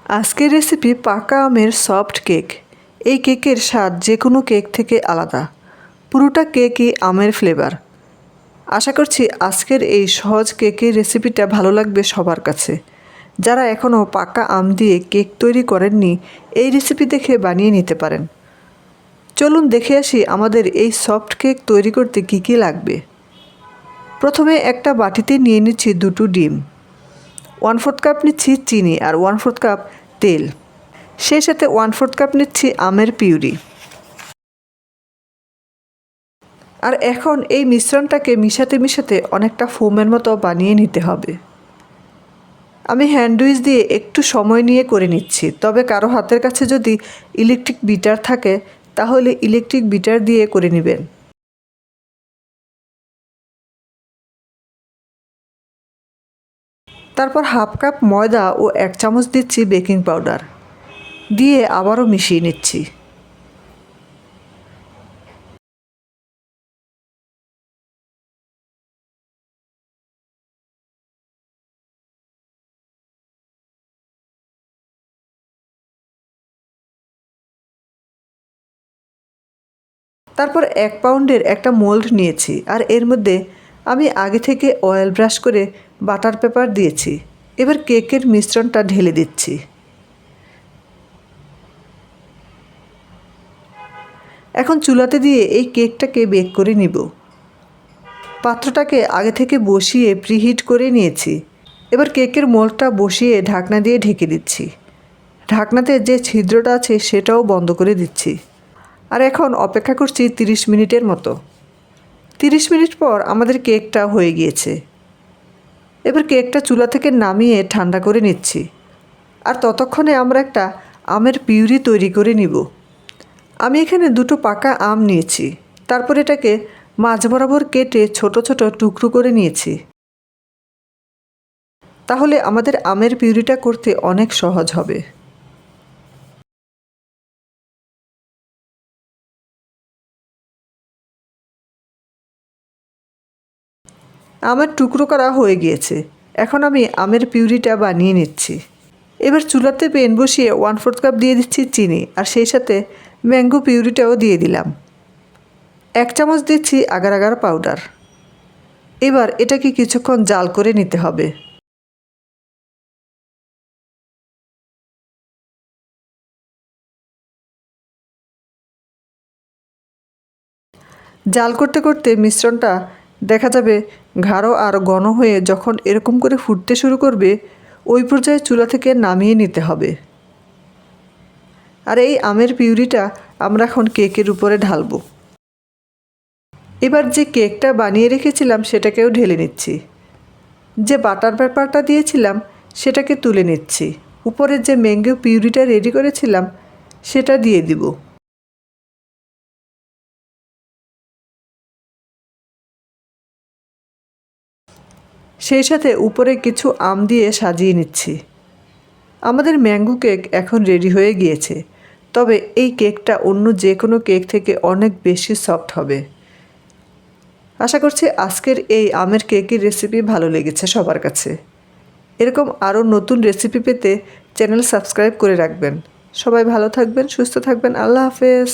আজকের রেসিপি পাকা আমের সফট কেক। এই কেকের স্বাদ যে কোনো কেক থেকে আলাদা। পুরোটা কেকই আমের ফ্লেভার। আশা করছি আজকের এই সহজ কেকের রেসিপিটা ভালো লাগবে সবার কাছে। যারা এখনও পাকা আম দিয়ে কেক তৈরি করেননি, এই রেসিপি দেখে বানিয়ে নিতে পারেন। চলুন দেখে আসি আমাদের এই সফট কেক তৈরি করতে কী কী লাগবে। প্রথমে একটা বাটিতে নিয়ে নিচ্ছি 2টো ডিম, 1/4 কাপ নিচ্ছি চিনি আর 1/4 কাপ তেল, সেই সাথে 1/4 কাপ নিচ্ছি আমের পিউরি। আর এখন এই মিশ্রণটাকে মিশাতে অনেকটা ফোমের মতো বানিয়ে নিতে হবে। আমি হ্যান্ডউইচ দিয়ে একটু সময় নিয়ে করে নিচ্ছি, তবে কারো হাতের কাছে যদি ইলেকট্রিক বিটার থাকে তাহলে ইলেকট্রিক বিটার দিয়ে করে নেবেন। তারপর 1/2 কাপ ময়দা ও 1 চামচ দিচ্ছি বেকিং পাউডার, দিয়ে আবারও মিশিয়ে নিচ্ছি। তারপর 1 পাউন্ডের একটা মোল্ড নিয়েছি, আর এর মধ্যে আমি আগে থেকে অয়েল ব্রাশ করে বাটার পেপার দিয়েছি। এবার কেকের মিশ্রণটা ঢেলে দিচ্ছি। এখন চুলাতে দিয়ে এই কেকটাকে বেক করে নিব। পাত্রটাকে আগে থেকে বসিয়ে প্রিহিট করে নিয়েছি। এবার কেকের মোল্ডটা বসিয়ে ঢাকনা দিয়ে ঢেকে দিচ্ছি। ঢাকনাতে যে ছিদ্রটা আছে সেটাও বন্ধ করে দিচ্ছি। আর এখন অপেক্ষা করছি 30 মিনিটের মতো। 30 মিনিট পর আমাদের কেকটা হয়ে গিয়েছে। এবার কেকটা চুলা থেকে নামিয়ে ঠান্ডা করে নিচ্ছি। আর ততক্ষণে আমরা একটা আমের পিউরি তৈরি করে নিব। আমি এখানে 2টো পাকা আম নিয়েছি। তারপর এটাকে মাঝ বরাবর কেটে ছোট ছোট টুকরো করে নিয়েছি। তাহলে আমাদের আমের পিউরিটা করতে অনেক সহজ হবে। আমের টুকরো করা হয়ে গিয়েছে। এখন আমি আমের পিউরিটা বানিয়ে নিচ্ছি। এবার চুলাতে প্যান বসিয়ে 1/4 কাপ দিয়ে দিচ্ছি চিনি, আর সেই সাথে ম্যাঙ্গো পিউরিটাও দিয়ে দিলাম। 1 চামচ দিচ্ছি আগার আগার পাউডার। এবার এটাকে কিছুক্ষণ জাল করে নিতে হবে। জাল করতে করতে মিশ্রণটা দেখা যাবে গাঢ় আর ঘন হয়ে যখন এরকম করে ফুটতে শুরু করবে, ওই পর্যায়ে চুলা থেকে নামিয়ে নিতে হবে। আর এই আমের পিউরিটা আমরা এখন কেকের উপরে ঢালবো। এবার যে কেকটা বানিয়ে রেখেছিলাম সেটাকেও ঢেলে নিচ্ছি। যে বাটার পেপারটা দিয়েছিলাম সেটাকে তুলে নিচ্ছি। উপরে যে ম্যাঙ্গো পিউরিটা রেডি করেছিলাম সেটা দিয়ে দিব। সেই সাথে উপরে কিছু আম দিয়ে সাজিয়ে নিচ্ছি। আমাদের ম্যাঙ্গো কেক এখন রেডি হয়ে গিয়েছে, তবে এই কেকটা অন্য যে কোনো কেক থেকে অনেক বেশি সফট হবে। আশা করছি আজকের এই আমের কেকের রেসিপি ভালো লেগেছে সবার কাছে। এরকম আরও নতুন রেসিপি পেতে চ্যানেল সাবস্ক্রাইব করে রাখবেন। সবাই ভালো থাকবেন, সুস্থ থাকবেন। আল্লাহ হাফেজ।